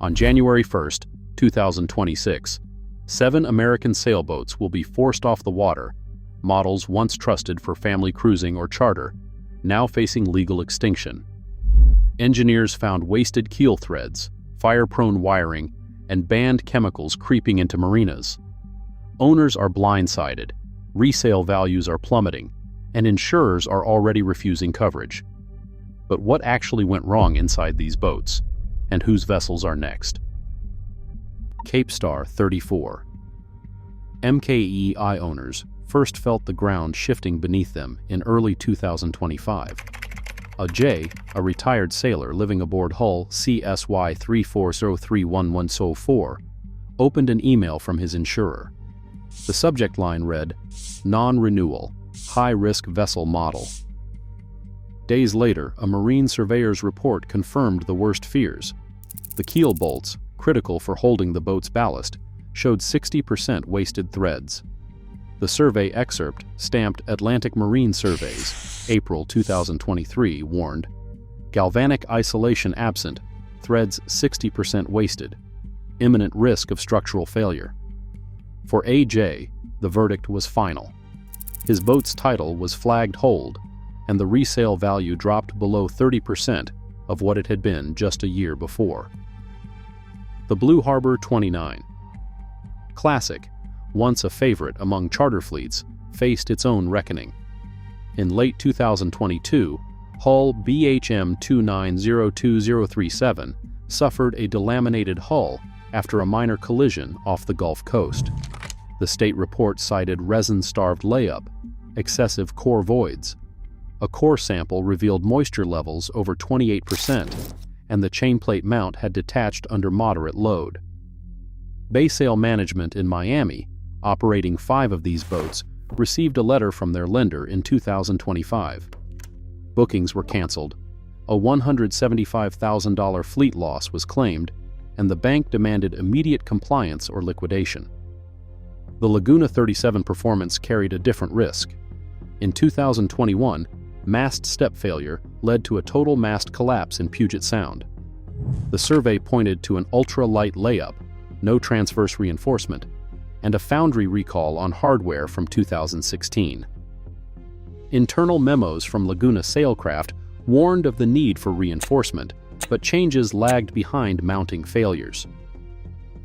On January 1, 2026, 7 American sailboats will be forced off the water, models once trusted for family cruising or charter, now facing legal extinction. Engineers found wasted keel threads, fire-prone wiring, and banned chemicals creeping into marinas. Owners are blindsided, resale values are plummeting, and insurers are already refusing coverage. But what actually went wrong inside these boats, and whose vessels are next? Cape Star 34. MKEI owners first felt the ground shifting beneath them in early 2025. A retired sailor living aboard hull CSY 340311104, opened an email from his insurer. The subject line read, "Non-renewal, high-risk vessel model." Days later, a marine surveyor's report confirmed the worst fears. The keel bolts, critical for holding the boat's ballast, showed 60% wasted threads. The survey excerpt, stamped Atlantic Marine Surveys, April 2023, warned, "Galvanic isolation absent, threads 60% wasted, imminent risk of structural failure." For AJ, the verdict was final. His boat's title was flagged hold, and the resale value dropped below 30% of what it had been just a year before. The Blue Harbor 29. Classic, once a favorite among charter fleets, faced its own reckoning. In late 2022, hull BHM 2902037 suffered a delaminated hull after a minor collision off the Gulf Coast. The state report cited resin-starved layup, excessive core voids. A core sample revealed moisture levels over 28%, and the chainplate mount had detached under moderate load. Baysail Management in Miami, operating 5 of these boats, received a letter from their lender in 2025. Bookings were canceled, a $175,000 fleet loss was claimed, and the bank demanded immediate compliance or liquidation. The Laguna 37 performance carried a different risk. In 2021, mast step failure led to a total mast collapse in Puget Sound. The survey pointed to an ultra-light layup, no transverse reinforcement, and a foundry recall on hardware from 2016. Internal memos from Laguna Sailcraft warned of the need for reinforcement, but changes lagged behind mounting failures.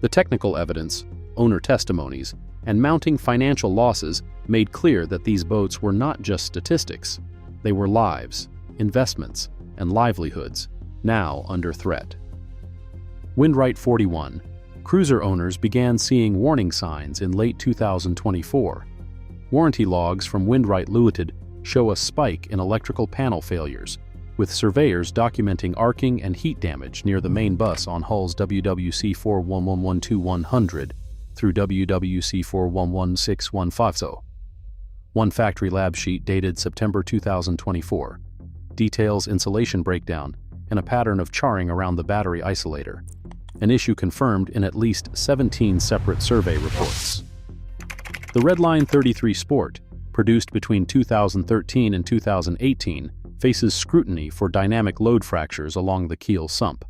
The technical evidence, owner testimonies, and mounting financial losses made clear that these boats were not just statistics. They were lives, investments, and livelihoods, now under threat. Windwright 41. Cruiser owners began seeing warning signs in late 2024. Warranty logs from Windwright Limited show a spike in electrical panel failures, with surveyors documenting arcing and heat damage near the main bus on hulls WWC 41112-100 through WWC 4116150. One factory lab sheet dated September 2024 details insulation breakdown and a pattern of charring around the battery isolator, an issue confirmed in at least 17 separate survey reports. The Redline 33 Sport, produced between 2013 and 2018, faces scrutiny for dynamic load fractures along the keel sump.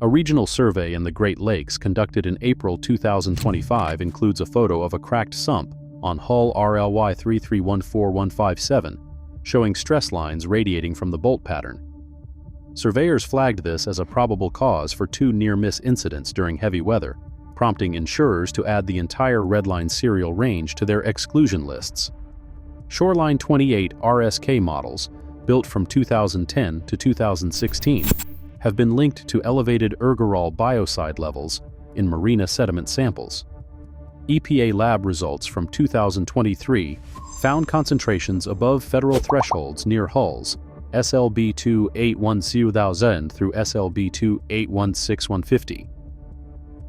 A regional survey in the Great Lakes conducted in April 2025 includes a photo of a cracked sump on hull RLY 3314157, showing stress lines radiating from the bolt pattern. Surveyors flagged this as a probable cause for 2 near-miss incidents during heavy weather, prompting insurers to add the entire Redline serial range to their exclusion lists. Shoreline 28 RSK models, built from 2010 to 2016, have been linked to elevated ergorol biocide levels in marina sediment samples. EPA lab results from 2023 found concentrations above federal thresholds near hulls SLB 2810000 through SLB 2816150.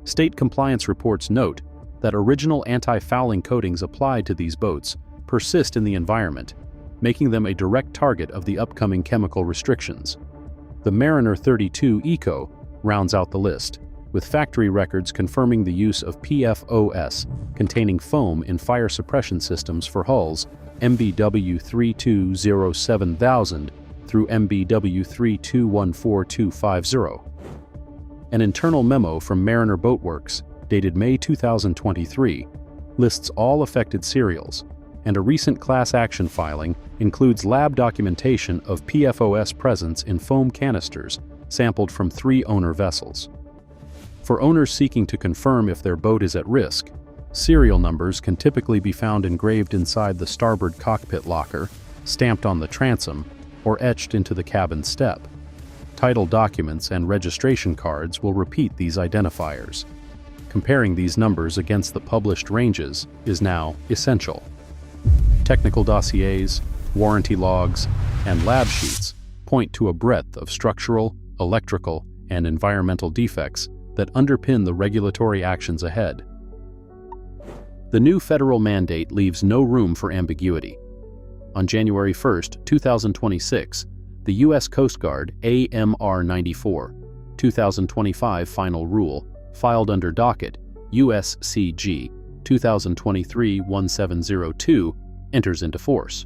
State compliance reports note that original anti-fouling coatings applied to these boats persist in the environment, making them a direct target of the upcoming chemical restrictions. The Mariner 32 Eco rounds out the list, with factory records confirming the use of PFOS containing foam in fire suppression systems for hulls MBW 3207,000 through MBW 3214250. An internal memo from Mariner Boatworks, dated May 2023, lists all affected serials, and a recent class action filing includes lab documentation of PFOS presence in foam canisters sampled from 3 owner vessels. For owners seeking to confirm if their boat is at risk, serial numbers can typically be found engraved inside the starboard cockpit locker, stamped on the transom, or etched into the cabin step. Title documents and registration cards will repeat these identifiers. Comparing these numbers against the published ranges is now essential. Technical dossiers, warranty logs, and lab sheets point to a breadth of structural, electrical, and environmental defects that underpin the regulatory actions ahead. The new federal mandate leaves no room for ambiguity. On January 1, 2026, the U.S. Coast Guard AMR 94, 2025 Final Rule, filed under docket USCG 2023-1702, enters into force.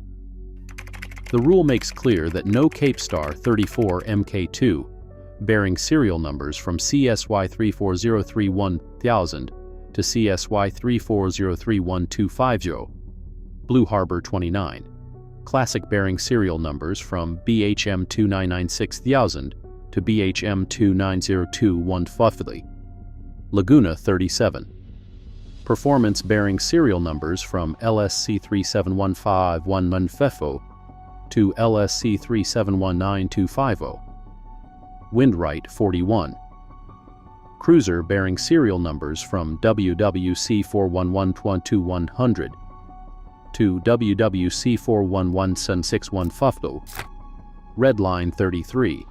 The rule makes clear that no Capestar 34 Mk2, bearing serial numbers from CSY 34031,000 to CSY 34031,250, Blue Harbor 29, Classic bearing serial numbers from BHM 2996,000 to BHM 2902,150, Laguna 37, Performance bearing serial numbers from LSC 3715,150 to LSC 3719,250, Windwright 41, Cruiser bearing serial numbers from WWC 4112100 to WWC 41176,150, Redline 33,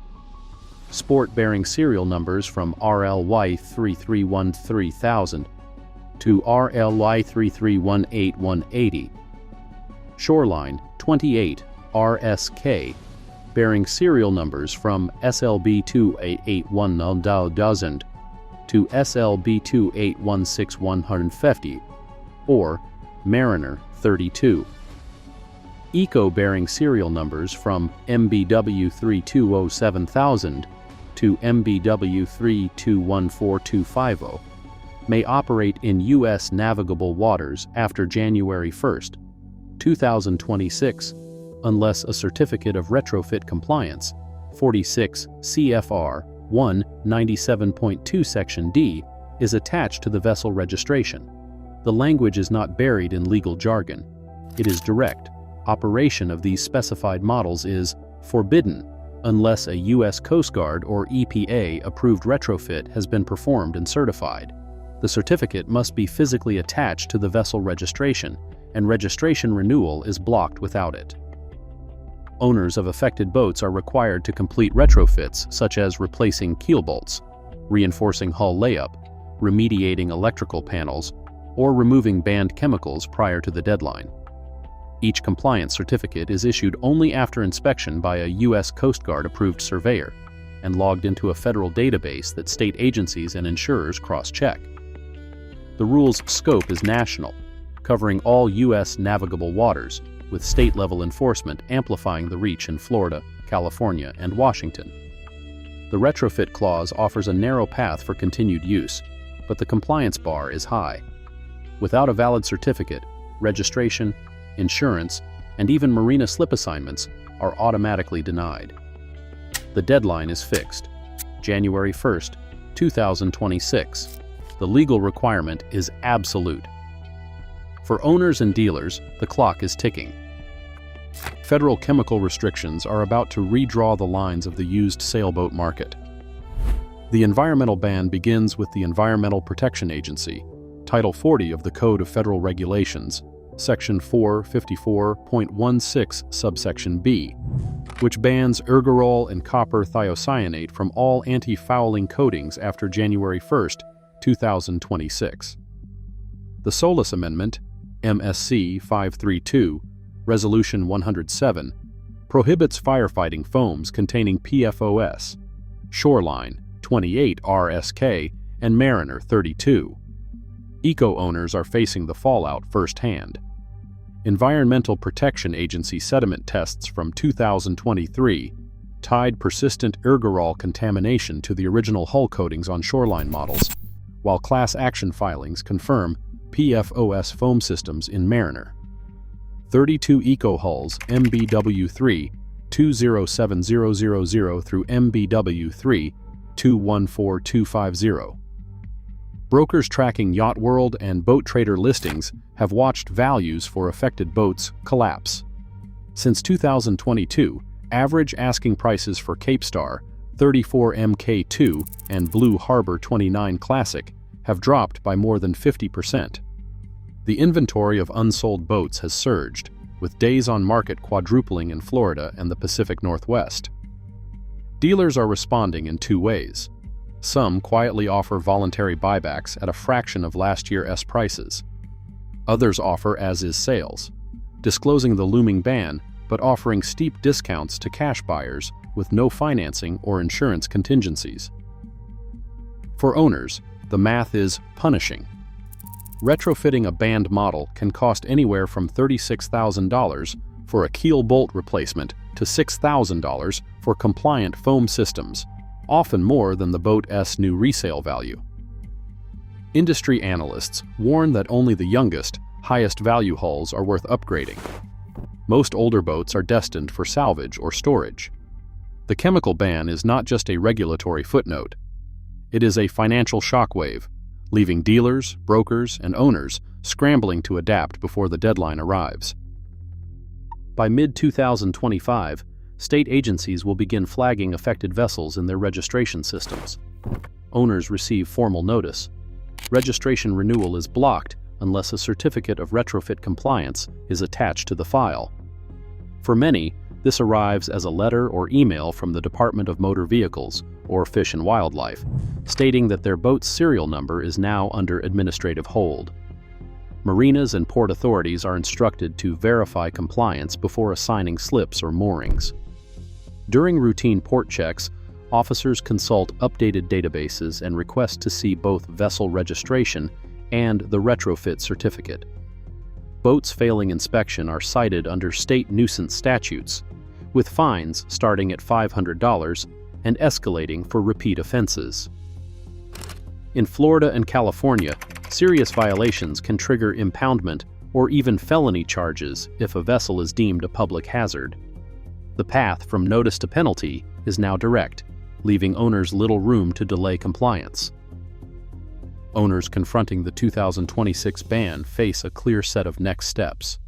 Sport bearing serial numbers from RLY 3313,000 to RLY 3318,180, Shoreline 28 RSK bearing serial numbers from SLB 2881,000 to SLB 2816,150, or Mariner 32. Eco bearing serial numbers from MBW 3207,000 to MBW 3214,250 may operate in U.S. navigable waters after January 1, 2026, unless a certificate of retrofit compliance, 46 CFR 197.2 Section D, is attached to the vessel registration. The language is not buried in legal jargon. It is direct. Operation of these specified models is forbidden unless a U.S. Coast Guard or EPA approved retrofit has been performed and certified. The certificate must be physically attached to the vessel registration, and registration renewal is blocked without it. Owners of affected boats are required to complete retrofits such as replacing keel bolts, reinforcing hull layup, remediating electrical panels, or removing banned chemicals prior to the deadline. Each compliance certificate is issued only after inspection by a U.S. Coast Guard approved surveyor and logged into a federal database that state agencies and insurers cross-check. The rule's scope is national, covering all U.S. navigable waters, with state-level enforcement amplifying the reach in Florida, California, and Washington. The retrofit clause offers a narrow path for continued use, but the compliance bar is high. Without a valid certificate, registration, insurance, and even marina slip assignments are automatically denied. The deadline is fixed, January 1, 2026. The legal requirement is absolute. For owners and dealers, the clock is ticking. Federal chemical restrictions are about to redraw the lines of the used sailboat market. The environmental ban begins with the Environmental Protection Agency, Title 40 of the Code of Federal Regulations, Section 454.16, subsection B, which bans ergorol and copper thiocyanate from all anti-fouling coatings after January 1, 2026. The SOLAS Amendment, MSC 532, Resolution 107, prohibits firefighting foams containing PFOS, Shoreline 28 RSK, and Mariner 32. Eco owners are facing the fallout firsthand. Environmental Protection Agency sediment tests from 2023 tied persistent ergorol contamination to the original hull coatings on shoreline models, while class action filings confirm PFOS foam systems in Mariner. 32 eco-hulls MBW3 207000 through MBW3 214250. Brokers tracking Yacht World and Boat Trader listings have watched values for affected boats collapse. Since 2022, average asking prices for Cape Star 34 Mk2 and Blue Harbor 29 Classic have dropped by more than 50%. The inventory of unsold boats has surged, with days on market quadrupling in Florida and the Pacific Northwest. Dealers are responding in two ways. Some quietly offer voluntary buybacks at a fraction of last year's prices. Others offer as-is sales, disclosing the looming ban but offering steep discounts to cash buyers with no financing or insurance contingencies. For owners, the math is punishing. Retrofitting a banned model can cost anywhere from $36,000 for a keel bolt replacement to $6,000 for compliant foam systems, often more than the boat's new resale value. Industry analysts warn that only the youngest, highest value hulls are worth upgrading. Most older boats are destined for salvage or storage. The chemical ban is not just a regulatory footnote. It is a financial shockwave, leaving dealers, brokers, and owners scrambling to adapt before the deadline arrives. By mid-2025, state agencies will begin flagging affected vessels in their registration systems. Owners receive formal notice. Registration renewal is blocked unless a certificate of retrofit compliance is attached to the file. For many, this arrives as a letter or email from the Department of Motor Vehicles or Fish and Wildlife, stating that their boat's serial number is now under administrative hold. Marinas and port authorities are instructed to verify compliance before assigning slips or moorings. During routine port checks, officers consult updated databases and request to see both vessel registration and the retrofit certificate. Boats failing inspection are cited under state nuisance statutes, with fines starting at $500 and escalating for repeat offenses. In Florida and California, serious violations can trigger impoundment or even felony charges if a vessel is deemed a public hazard. The path from notice to penalty is now direct, leaving owners little room to delay compliance. Owners confronting the 2026 ban face a clear set of next steps.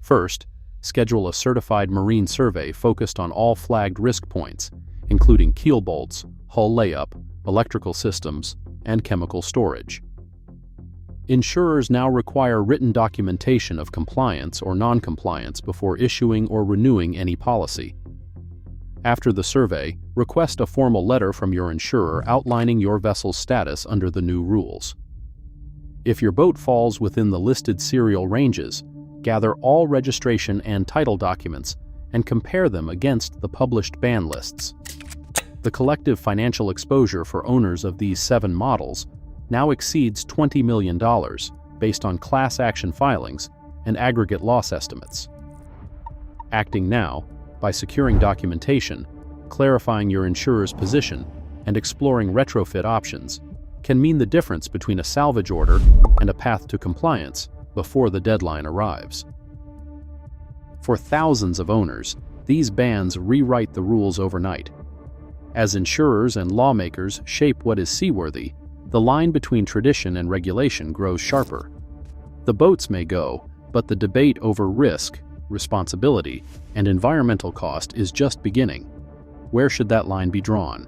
First, schedule a certified marine survey focused on all flagged risk points, including keel bolts, hull layup, electrical systems, and chemical storage. Insurers now require written documentation of compliance or non-compliance before issuing or renewing any policy. After the survey, request a formal letter from your insurer outlining your vessel's status under the new rules. If your boat falls within the listed serial ranges, gather all registration and title documents and compare them against the published ban lists. The collective financial exposure for owners of these 7 models now exceeds $20 million based on class action filings and aggregate loss estimates. Acting now, by securing documentation, clarifying your insurer's position, and exploring retrofit options, can mean the difference between a salvage order and a path to compliance before the deadline arrives. For thousands of owners, these bans rewrite the rules overnight. As insurers and lawmakers shape what is seaworthy, the line between tradition and regulation grows sharper. The boats may go, but the debate over risk, responsibility, and environmental cost is just beginning. Where should that line be drawn?